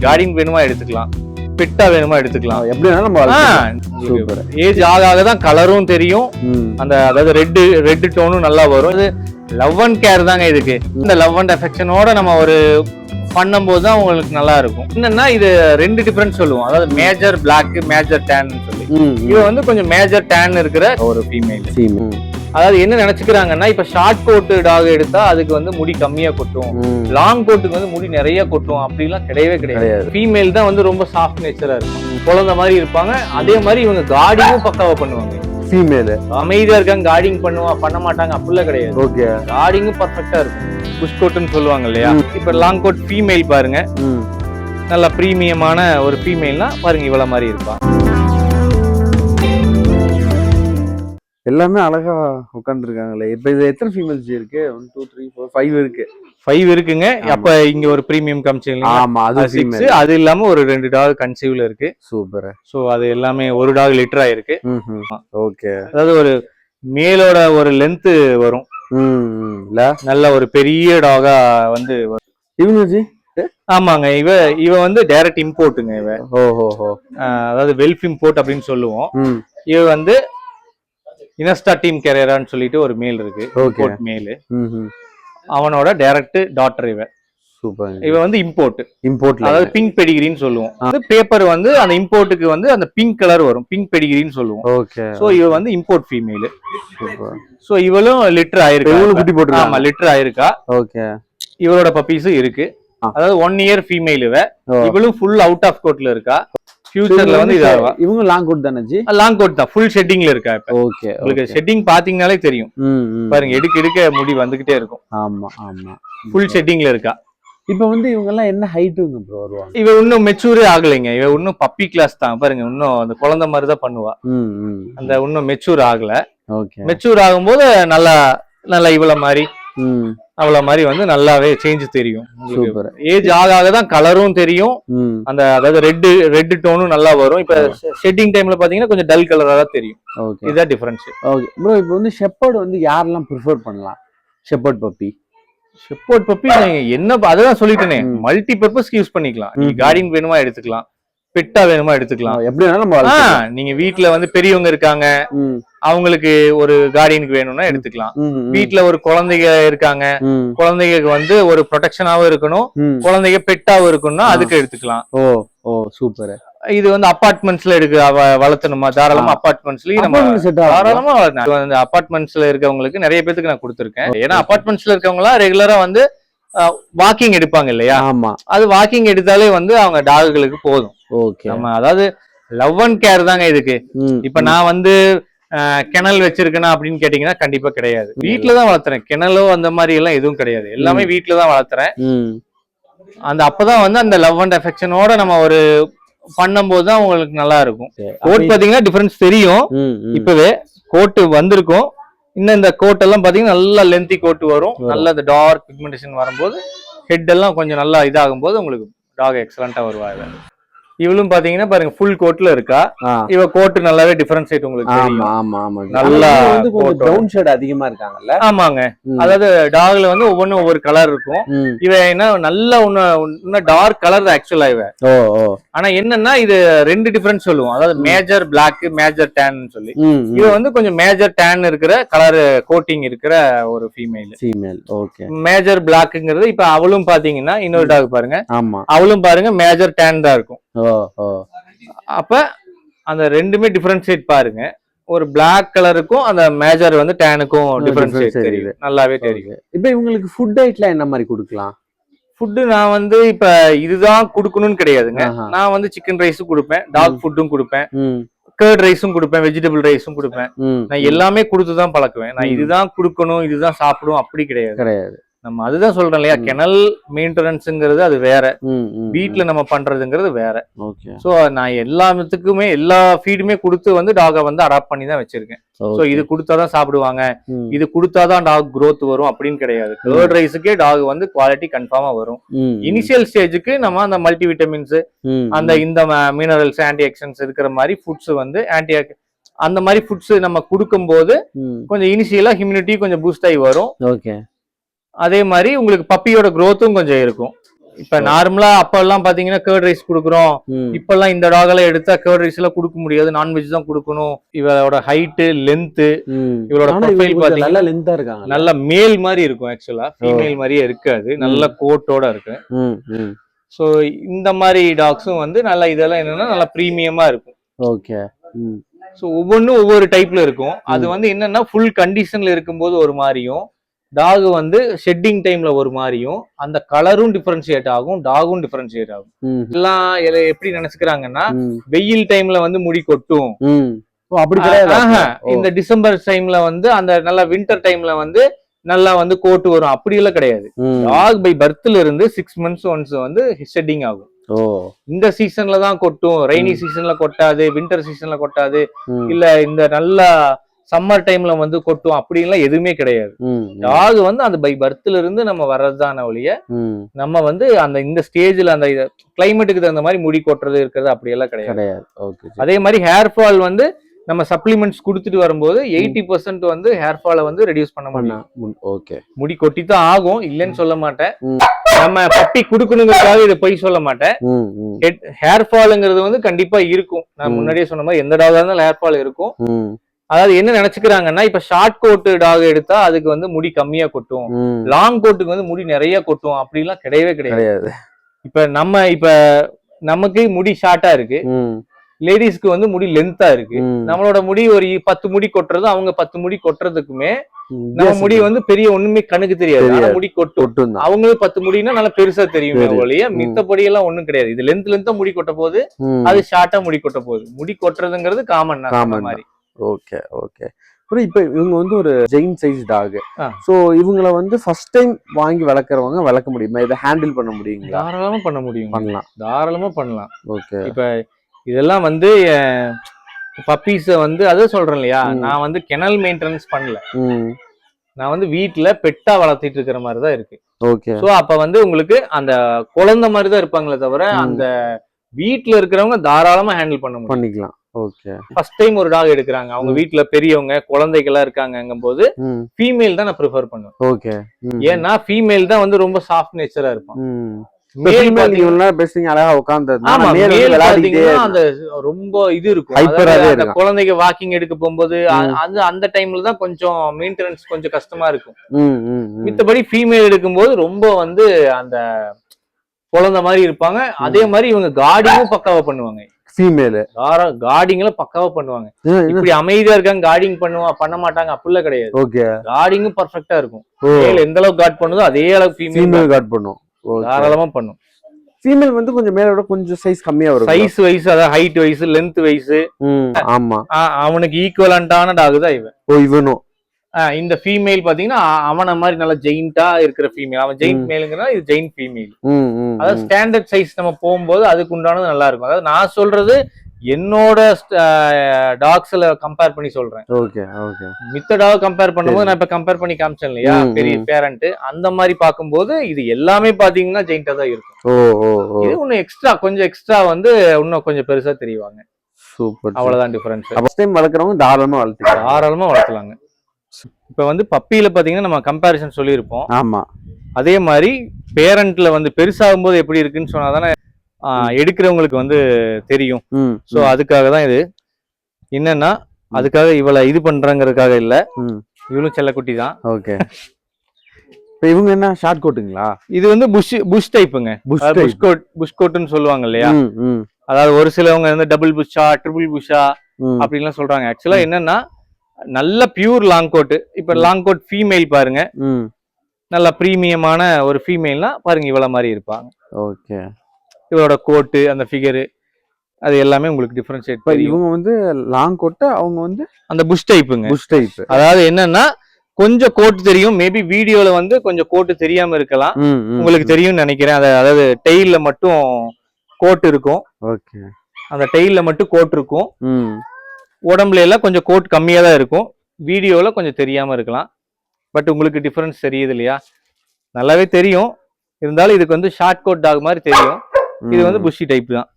Guarding வேணுமா எடுத்துக்கலாம், பெட்டா வேணுமா எடுத்துக்கலாம். எப்படி வேணாலும் நம்ம சூப்பர். ஏஜ் ஆக தான் கலரும் தெரியும், அந்த அதாவது ரெட் டோனும் நல்லா வரும். இது லவ் அண்ட் கேர் தாங்க இதுக்கு. இந்த லவ் அண்ட் அஃபெக்ஷனோட நம்ம ஒரு பண்ணும்போது தான் உங்களுக்கு நல்லா இருக்கும். என்னன்னா இது ரெண்டு டிஃபரன்ஸ் சொல்லுவோம், அதாவது மேஜர் பிளாக் மேஜர் டேன் சொல்லி. இது வந்து கொஞ்சம் மேஜர் டேன் இருக்கிற ஒரு ஃபீமேல். அதாவது என்ன நினைச்சுக்கிறாங்கன்னா, இப்ப ஷார்ட் கோட் டாக் எடுத்தா அதுக்கு வந்து முடி கம்மியா கொட்டும், லாங் கோட்டுக்கு வந்து முடி நிறைய கொட்டும், அப்படிலாம் கிடையவே கிடையாது. ஃபீமேல் தான் வந்து ரொம்ப சாஃப்ட் நேச்சரா இருக்கும், குழந்தை மாதிரி இருப்பாங்க. அதே மாதிரி இவங்க கார்டிங்கும் பக்காவா பண்ணுவாங்க. ஃபீமேல் அமைதியா இருக்காங்க, கார்டிங் பண்ண மாட்டாங்க, அப்படிலாம் கிடையாது. ஓகே, கார்டிங்கும் பர்ஃபெக்டா இருக்கும். புஷ் கோட்னு சொல்லுவாங்க இல்லையா, இப்ப லாங் கோட் ஃபீமேல் பாருங்க, நல்ல பிரீமியமான ஒரு ஃபீமேல்னா பாருங்க இவ்வளவு மாதிரி இருப்பா. எல்லாமே அழகா உட்காந்துருக்காங்களே. இப்ப இது எத்தனை ஃபீமேல்ஸ் இருக்கு? 1 2 3 4 5 இருக்கு. 5 இருக்குங்க. அப்ப இங்க ஒரு பிரீமியம் கன்சீவ். ஆமா, அது 6. அது இல்லாம ஒரு 2 டாக் கன்சீவ்ல இருக்கு. சூப்பர். சோ அது எல்லாமே ஒரு டாக் லிட்டர் ஆயிருக்கு. ஓகே, அதாவது ஒரு மேலோட ஒரு லென்த் வரும், நல்ல ஒரு பெரிய டாகா வந்து இவங்க ஜி. ஆமாங்க, இவ வந்து டைரக்ட் இம்போர்ட்டுங்க. இவ அதாவது வெல்ஃப் இம்போர்ட் அப்படின்னு சொல்லுவோம். இவ வந்து இனஸ்டா டீம் கேரியரான்னு சொல்லிட்டு ஒரு மேல் இருக்கு, இம்போர்ட் மேல். அவனோட டைரக்ட் டாட்டர் இவ. சூப்பர். இவ வந்து இம்போர்ட், அதாவது பிங்க் பெடிகிரின்னு சொல்லுவோம். அது பேப்பர் வந்து அந்த இம்போர்ட்டுக்கு வந்து அந்த பிங்க் கலர் வரும், பிங்க் பெடிகிரின்னு சொல்லுவோம். ஓகே. சோ இவ வந்து இம்போர்ட் ஃபீமேல். சூப்பர். சோ இவளும் லிட்டர் ஆயிருக்கு. இவளும் குட்டி போட்டுருக்கா? ஆமா, லிட்டர் ஆயிருக்கா. ஓகே. இவளோட பப்பீஸும் இருக்கு. அதாவது 1 இயர் ஃபீமேல் இவ. இவளும் ஃபுல் அவுட் ஆஃப் கோட்ல இருக்கா. ஃபியூச்சர்ல வந்து இதாவா. இவங்க லாங் கோட் தானே ஜி? லாங் கோட் தான், ஃபுல் ஷெட்டிங்ல இருக்கா இப்ப. ஓகே. உங்களுக்கு ஷெட்டிங் பாத்தீங்கனாலே தெரியும் பாருங்க, எடுக்க முடி வந்துகிட்டே இருக்கும். ஆமா ஆமா, ஃபுல் ஷெட்டிங்ல இருக்கா. இப்ப வந்து இவங்க எல்லாம் என்ன ஹைட் வருவாங்க? இவ இன்னும் மெச்சூரே ஆகலைங்க, இவ இன்னும் பப்பி கிளாஸ் தான். பாருங்க, இன்னும் அந்த குழந்தை மாதிரி தான் பண்ணுவா. அந்த இன்னும் மெச்சூர் ஆகல. ஓகே. மெச்சூர் ஆகும்போது நல்லா இவள மாதிரி அவ்வளவு மாதிரி வந்து நல்லாவே சேஞ்ச் தெரியும். ஏஜ் ஆக தான் கலரும் தெரியும், அந்த அதாவது ரெட் டோனும் நல்லா வரும். இப்ப ஷெட்டிங் டைம்ல பாத்தீங்கன்னா கொஞ்சம் டல் கலரா தான் தெரியும். இதுதான் டிஃபரன்ஸ். ஓகே ப்ரோ, இப்போ வந்து ஷெப்பர்ட் வந்து யாரெல்லாம் ப்ரிஃபர் பண்ணலாம்? ஷெப்பர்ட் பப்பி என்ன அதான் சொல்லிட்டேனே, மல்டி பர்பஸ் யூஸ் பண்ணிக்கலாம். நீங்க கார்டிங் வேணுமா எடுத்துக்கலாம், பெட்டா வேணுமா எடுத்துக்கலாம், எப்படி வேணாலும். நீங்க வீட்டுல வந்து பெரியவங்க இருக்காங்க, அவங்களுக்கு ஒரு கார்டியனுக்கு வேணும்னா எடுத்துக்கலாம். வீட்டுல ஒரு குழந்தைங்க இருக்காங்க, குழந்தைங்களுக்கு வந்து ஒரு ப்ரொடெக்ஷனாவும் இருக்கணும், குழந்தைங்க பெட்டாவும் இருக்கணும்னா அதுக்கு எடுத்துக்கலாம். ஓ சூப்பர். இது வந்து அபார்ட்மெண்ட்ஸ்ல வளர்த்தணுமா, தாராளமா அபார்ட்மெண்ட்ஸ்லயும் நம்ம தாராளமா வளர்த்தணும். அபார்ட்மெண்ட்ஸ்ல இருக்கவங்களுக்கு நிறைய பேருக்கு நான் கொடுத்துருக்கேன். ஏன்னா அபார்ட்மெண்ட்ஸ்ல இருக்கவங்க எல்லாம் ரெகுலரா வந்து வாக்கிங் எடுப்பாங்க இல்லையா, அது வாக்கிங் எடுத்தாலே வந்து அவங்க டாகுகளுக்கு போதும். நம்ம அதாவது லவ் அண்ட் கேர் தாங்க இதுக்கு. இப்ப நான் வந்து கிணல் வச்சிருக்கேனா அப்படின்னு கேட்டீங்கன்னா கண்டிப்பா கிடையாது. வீட்டுலதான் வளர்த்துறேன், கிணலோ அந்த மாதிரி எல்லாம் எதுவும் கிடையாது, எல்லாமே வீட்டுலதான் வளர்த்துறேன். அந்த அப்பதான் வந்து அந்த லவ் அண்ட் அஃபெக்ஷனோட நம்ம ஒரு பண்ணும்போதுதான் உங்களுக்கு நல்லா இருக்கும். கோட் பாத்தீங்கன்னா டிஃபரன்ஸ் தெரியும். இப்பவே கோட் வந்திருக்கும், இன்னும் இந்த கோட் எல்லாம் பாத்தீங்கன்னா நல்லா லென்த்தி கோட் வரும். நல்ல இந்த டார்க் பிக்மெண்டேஷன் வரும்போது ஹெட் எல்லாம் கொஞ்சம் நல்லா இதாகும் போது உங்களுக்கு டாக் எக்ஸலண்டா வருவாங்க. இவளும் பாத்தீங்கன்னா பாருங்க ஃபுல் கோட்ல இருக்கா. இவ கோட் நல்லாவே டிஃபரன்ஷியேட் உங்களுக்கு தெரியும். ஆமா ஆமா, நல்லா பிரவுன் ஷேட் அதிகமா இருக்காங்கல்ல. ஆமாங்க, அதாவது டாக்ல வந்து ஒவ்வொன்றும் ஒவ்வொரு கலர் இருக்கும். இவ என்ன நல்ல இன்னும் டார்க் கலர் ஆக்சுவலா இவ. ஆனா என்னன்னா இது ரெண்டு டிஃபரன்ஸ் சொல்லுவோம், அதாவது மேஜர் பிளாக் மேஜர் டேன் சொல்லி. இவ வந்து கொஞ்சம் மேஜர் டேன் இருக்கிற கலர் கோட்டிங் இருக்கிற ஒரு ஃபீமேல். ஓகே. மேஜர் பிளாக்ங்கிறது இப்ப அவளும் பாத்தீங்கன்னா இன்னொரு டாக் பாருங்க, அவளும் பாருங்க மேஜர் டேன் தான் இருக்கும். அப்ப அந்த ரெண்டுமே டிஃபரன்ஷியேட் பாருங்க, ஒரு பிளாக் கலருக்கும் அந்த மேஜர் வந்து டேனுக்கும் டிஃபரன்ஷியேட் தெரியுது, நல்லாவே தெரியும். இப்ப இவங்களுக்கு ஃபுட் டயட்ல என்ன மாதிரி கொடுக்கலாம்? ஃபுட்டு நான் வந்து இப்ப இதுதான் கொடுக்கணும்னு கிடையாதுங்க. நான் வந்து சிக்கன் ரைஸும் கொடுப்பேன், டாக் ஃபுட்டும் கொடுப்பேன், கர்ட் ரைஸும் கொடுப்பேன், வெஜிடபிள் ரைஸும் கொடுப்பேன். நான் எல்லாமே கொடுத்துதான் பழக்குவேன். நான் இதுதான் கொடுக்கணும் இதுதான் சாப்பிடும் அப்படி கிடையாது. நம்ம அதுதான் சொல்றோம் இல்லையா, கெனல் மெயின்டெனன்ஸ்ங்கிறது அது வேற, வீட்டுல நம்ம பண்றதுங்கிறது வேற. சோ நான் எல்லாத்துக்குமே எல்லா ஃபீடுமே கொடுத்து வந்து டாகை வந்து அடாப்ட் பண்ணி தான் வச்சிருக்கேன். சோ இது கொடுத்தாதான் சாப்பிடுவாங்க, இது கொடுத்தாதான் டாக் growth வரும் அப்படின்னு கிடையாது. கர்ட் ரைஸுக்கே டாக் வந்து குவாலிட்டி கன்ஃபார்மா வரும். இனிஷியல் ஸ்டேஜுக்கு நம்ம அந்த மல்டி விட்டமின்ஸ் அந்த இந்த மினரல்ஸ் ஆன்டி ஆக்சிடென்ட்ஸ் இருக்கிற மாதிரி ஃபுட்ஸ் வந்து அந்த மாதிரி ஃபுட்ஸ் நம்ம கொடுக்கும் போது கொஞ்சம் இனிஷியலா ஹியூமினிட்டி கொஞ்சம் பூஸ்ட் ஆகி வரும். அதே மாதிரி உங்களுக்கு பப்பியோட growthம் கொஞ்சம் இருக்கும். இப்ப நார்மலா அப்ப எல்லாம் பாத்தீங்கன்னா கேர்ட் ரைஸ் குடுக்குறோம். இப்ப எல்லாம் இந்த டாக் எல்லாம் எடுத்தா கேர்ட் ரைஸ் எல்லாம் கொடுக்க முடியாது, நான்வெஜ் தான் கொடுக்கணும். இவளோட ஹைட், லென்த், இவளோட ப்ரொஃபைல் பாத்தீங்கன்னா லென்த்தா இருக்காங்க, நல்ல மேல் மாதிரி இருக்கும். ஆக்சுவலா ஃபீமேல் மாதிரியே இருக்காது, நல்ல கோட்டோட இருக்கு. சோ இந்த மாதிரி டாக்ஸும் வந்து நல்லா இதெல்லாம் என்னன்னா நல்லா பிரீமியமா இருக்கும். ஓகே. சோ ஒவ்வொன்றும் ஒவ்வொரு டைப்ல இருக்கும். அது வந்து என்னன்னா ஃபுல் கண்டிஷன்ல இருக்கும்போது ஒரு மாதிரியும், டாக் வந்து ஷெட்டிங் டைம்ல ஒரு மாதிரியும், அந்த கலரும் டிஃபரன்ஷியேட் ஆகும், டாகும் டிஃபரன்ஷியேட் ஆகும். எல்லாம் எப்படி நினைச்சுக்கிறாங்கன்னா வெயில் டைம்ல வந்து முடி கொட்டும், அப்படி கிடையாது. இந்த டிசம்பர் டைம்ல வந்து அந்த நல்ல வின்டர் டைம்ல வந்து நல்லா வந்து கோட்டு வரும், அப்படி எல்லாம் கிடையாது. டாக் பை பர்த்ல இருந்து 6 months ஒன்ஸ் வந்து ஷெட்டிங் ஆகும். இந்த சீசன்ல தான் கொட்டும், ரெய்னி சீசன்ல கொட்டாது, வின்டர் சீசன்ல கொட்டாது, இல்ல இந்த நல்ல சம்மர் டைம்ல வந்து கொட்டும், அப்படின்லாம் எதுவுமே கிடையாது. டாக் வந்து அந்த பை பர்த்ல இருந்து நம்ம வர்றதுதான ஒழிய நம்ம வந்து அந்த இந்த ஸ்டேஜ்ல அந்த கிளைமேட்டுக்கு தகுந்த மாதிரி முடி கொட்டுறது இருக்கிறது அப்படி எல்லாம் கிடையாது. அதே மாதிரி ஹேர் ஃபால் வந்து நம்ம சப்ளிமெண்ட்ஸ் கொடுத்துட்டு வரும்போது 80% வந்து ஹேர் ஃபாலை வந்து ரெடியூஸ் பண்ண முடியும். முடி கொட்டி தான் ஆகும், இல்லைன்னு சொல்ல மாட்டேன். நம்ம பப்பி குடுக்கணுங்கிறதுக்காக இதை போய் சொல்ல மாட்டேன். ஹேர் ஃபால்ங்கிறது வந்து கண்டிப்பா இருக்கும். நான் முன்னாடியே சொன்ன மாதிரி எந்த டாகா இருந்தாலும் ஹேர் ஃபால் இருக்கும். அதாவது என்ன நினைச்சுக்கிறாங்கன்னா இப்ப ஷார்ட் கோட் டாக் எடுத்தா அதுக்கு வந்து முடி கம்மியா கொட்டும், லாங் கோட்டுக்கு வந்து முடி நிறைய கொட்டும், அப்படிலாம் கிடையவே கிடையாது. இப்ப நமக்கு முடி ஷார்ட்டா இருக்கு, லேடிஸ்க்கு வந்து முடி லென்த்தா இருக்கு. நம்மளோட முடி ஒரு 10 முடி கொட்டுறது, அவங்க 10 முடி கொட்டுறதுக்குமே நம்ம முடி வந்து பெரிய ஒண்ணுமே கணக்கு தெரியாது, முடி கொட்டும். அவங்களுக்கு 10 முடினா நல்லா பெருசா தெரியுமே ஒழிய மித்தபடி எல்லாம் ஒண்ணும் கிடையாது. இது லென்த்தா முடி கொட்ட போகுது, அது ஷார்ட்டா முடி கொட்ட போகுது. முடி கொட்டுறதுங்கிறது காமன் மாதிரி. ஓகே. இப்ப இவங்க வந்து ஒரு ஜெயின் சைஸ் டாக். சோ இவங்கள வந்து ஃபர்ஸ்ட் டைம் வாங்கி வளர்க்கறவங்க வளர்க்க முடியுமா? இதை ஹேண்டில் பண்ண முடியுங்களா? தாராளமா பண்ண முடியும், தாராளமா பண்ணலாம். ஓகே. இப்ப இதெல்லாம் வந்து பப்பீஸ வந்து அதான் சொல்றேன் இல்லையா, நான் வந்து கெனல் மெயின்டெனன்ஸ் பண்ணல, நான் வந்து வீட்டுல பெட்டா வளர்த்திட்டு இருக்கிற மாதிரிதான் இருக்கு. ஓகே. சோ அப்ப வந்து உங்களுக்கு அந்த குழந்தை மாதிரிதான் இருப்பாங்களே தவிர அந்த வீட்டுல இருக்கிறவங்க தாராளமா ஹேண்டில் பண்ணிக்கலாம். ஓகே. ஃபர்ஸ்ட் டைம் ஒரு டாக் எடுக்கிறாங்க, அவங்க வீட்டுல பெரியவங்க குழந்தைகளா இருக்காங்கும் போது ஃபீமேல் தான் நான் ப்ரிஃபர் பண்ணுவேன். ஓகே. ஏன்னா ஃபீமேல் தான் வந்து ரொம்ப சாஃப்ட் நேச்சரா இருப்பான். ரொம்ப இது இருக்கும், குழந்தைங்க வாக்கிங் எடுக்க போகும்போது அந்த டைம்ல தான் கொஞ்சம் மெயின்டெனன்ஸ் கொஞ்சம் கஷ்டமா இருக்கும். மித்தபடி ஃபீமேல் எடுக்கும்போது ரொம்ப வந்து அந்த குழந்தை மாதிரி இருப்பாங்க. அதே மாதிரி இவங்க கார்டிங்கும் பக்காவா பண்ணுவாங்க. கார்டிங்ல பக்காவா பண்ணுவாங்க. இப்படி அமைதியா இருக்காங்க கார்டிங் பண்ண மாட்டாங்க அப்படிலாம் கிடையாது. கார்டிங்கும் பர்ஃபெக்டா இருக்கும். எந்த அளவுக்கு கார்ட் பண்ணுதோ அதே அளவுக்கு ஃபீமேல் கார்ட் பண்ணும், தாராளமா பண்ணும். ஃபீமேல் வந்து கொஞ்சம் மேலோட கொஞ்சம் சைஸ் கம்மியா வரும், சைஸ் வைஸ், அதாவது ஹைட் வைஸ், லென்த் வைஸ். ஆமா, அவனுக்கு ஈக்குவலண்டான டாக் தான் இவன். இவனும் இந்த ஃபீமேல் பாத்தீங்கன்னா அவன மாதிரி நல்லா ஜெயிண்டா இருக்கிற ஃபீமேல். அவன் ஜெயிண்ட் மேலுங்கிறா, இது ஜெயிண்ட் ஃபீமேல். அதாவது ஸ்டாண்டர்ட் சைஸ் நம்ம போகும்போது அதுக்கு உண்டானது நல்லா இருக்கும். அதாவது நான் சொல்றது என்னோட டாக்ஸ்ல கம்பேர் பண்ணி சொல்றேன். மித்த டாக் கம்பேர் பண்ணும்போது நான் இப்ப கம்பேர் பண்ணி காமிச்சேன் இல்லையா, பெரிய பேரண்ட், அந்த மாதிரி பார்க்கும்போது இது எல்லாமே பாத்தீங்கன்னா ஜெயிண்டா தான் இருக்கும். இது இன்னும் எக்ஸ்ட்ரா கொஞ்சம் எக்ஸ்ட்ரா வந்து இன்னும் கொஞ்சம் பெருசா தெரியுவாங்க. சூப்பர், அவ்வளவுதான் டிஃபரன்ஸ். ஃபர்ஸ்ட் டைம் வளர்க்குறவங்க தாராளமா வளர்க்கலாங்க. இப்ப வந்து பப்பியில பாத்தீங்கன்னா நம்ம கம்பேரிசன் சொல்லியிருப்போம். ஆமா, அதே மாதிரி பேரண்ட்ல வந்து பெருசாகும் போது எப்படி இருக்குன்னு சொன்னாதானே எடுக்கிறவங்களுக்கு வந்து தெரியும். சோ அதுக்காக தான் இது என்னன்னா, அதுக்காக இவளை இது பண்றாங்கிறதுக்காக இல்ல, இவளும் செல்லக்குட்டி தான். ஓகே. இவங்க என்ன ஷார்ட் கோட்டுங்களா? இது வந்து புஷ் டைப்புங்க, புஷ் கோட்னு சொல்லுவாங்க இல்லையா. அதாவது ஒரு சிலவங்க வந்து டபுள் புஷ்ஷா, ட்ரிபிள் புஷ்ஷா அப்படின்லாம் சொல்றாங்க. ஆக்சுவலா என்னன்னா நல்ல பியூர் லாங் கோட். இப்ப லாங் கோட் ஃபீமேல் பாருங்க, நல்ல பிரீமியமான ஒரு ஃபீமேல்னா பாருங்க இவ்வளவு மாதிரி இருப்பாங்க. ஓகே. இவரோட கோட்டு, அந்த ஃபிகரு, அது எல்லாமே உங்களுக்கு டிஃபரன்ஷியேட் பண்ணும். இவங்க வந்து லாங் கோட், அவங்க வந்து அந்த புஷ் டைப்புங்க. புஷ் டைப் அதாவது என்னன்னா கொஞ்சம் கோட் தெரியும், மேபி வீடியோல வந்து கொஞ்சம் கோட்டு தெரியாம இருக்கலாம், உங்களுக்கு தெரியும்னு நினைக்கிறேன். அதாவது டெய்ல மட்டும் கோட் இருக்கும். ஓகே. அந்த டெய்ல மட்டும் கோட் இருக்கும், உடம்புல எல்லாம் கொஞ்சம் கோட் கம்மியா தான் இருக்கும். வீடியோல கொஞ்சம் தெரியாம இருக்கலாம், பட் உங்களுக்கு டிஃபரன்ஸ் தெரியுது இல்லையா, நல்லாவே தெரியும். இருந்தாலும் இதுக்கு வந்து ஷார்ட் கோட் டாக் மாதிரி தெரியும், இது வந்து புஷி டைப் தான்.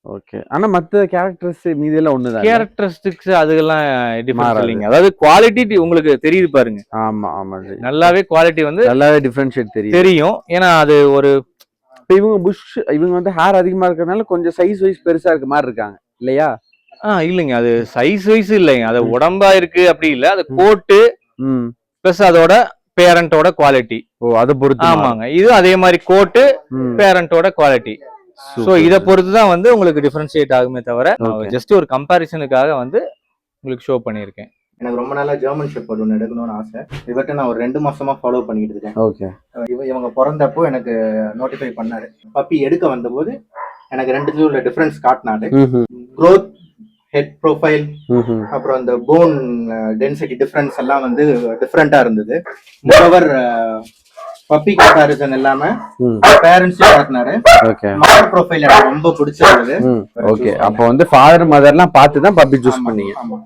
ஓகே. ஆனா மத்த கேரக்டர்ஸ் மீதி எல்லாம் ஒண்ணுதான், கேரக்டரிஸ்டிக்ஸ் அதுக்கெல்லாம் டிஃபரன்ஸ் இல்லைங்க. அதாவது குவாலிட்டி உங்களுக்கு தெரியுது பாருங்க. ஆமா ஆமா, நல்லாவே குவாலிட்டி வந்து நல்லாவே டிஃபரன்ஷியேட் தெரியும். ஏன்னா அது ஒரு இப்ப இவங்க வந்து ஹேர் அதிகமா இருக்கிறதுனால கொஞ்சம் சைஸ் வைஸ் பெருசா இருக்க மாதிரி இருக்காங்க இல்லையா? இல்லைங்க, அது சைஸ் வைஸ் இல்லைங்க, அது உடம்பா இருக்கு அப்படி இல்ல, அது கோட்டு பிளஸ் அதோட பேரண்டோட குவாலிட்டி. அதை பொறுத்து. ஆமாங்க, இது அதே மாதிரி கோட்டு பேரண்டோட குவாலிட்டி. சோ இத பொறுத்து தான் வந்து உங்களுக்கு டிஃபரன்ஷியேட் ஆகுமே தவிர, ஜஸ்ட் ஒரு கம்பாரிசனுக்காக வந்து உங்களுக்கு ஷோ பண்ணியிருக்கேன். எனக்கு ரொம்ப நாளா ஜெர்மன் ஷெப்பர்ட் ஒன்று எடுக்கணும்னு ஆசை. இவர்கிட்ட நான் ஒரு 2 மாசமா ஃபாலோ பண்ணிட்டு இருக்கேன். ஓகே. இவங்க பிறந்தப்போ எனக்கு நோட்டிஃபை பண்ணாரு. பப்பி எடுக்க வந்தபோது எனக்கு ரெண்டுத்துல உள்ள டிஃபரன்ஸ் காட்டினாரு. க்ரோத், ஹெட் ப்ரொஃபைல், அப்புறம் இந்த போன் டென்சிட்டி டிஃபரன்ஸ் எல்லாம் வந்து டிஃப்ரெண்டா இருந்தது. மோரோவர் பப்பி கம்பாரிசன் எல்லாமே பேரண்ட்ஸையும் காட்டினாரு. மதர் ப்ரொஃபைல் எனக்கு ரொம்ப பிடிச்சிருந்தது. ஓகே, அப்போ வந்து ஃபாதர் மதர்லாம் பார்த்து தான் பப்பி சூஸ் பண்ணீங்க. ஆமா.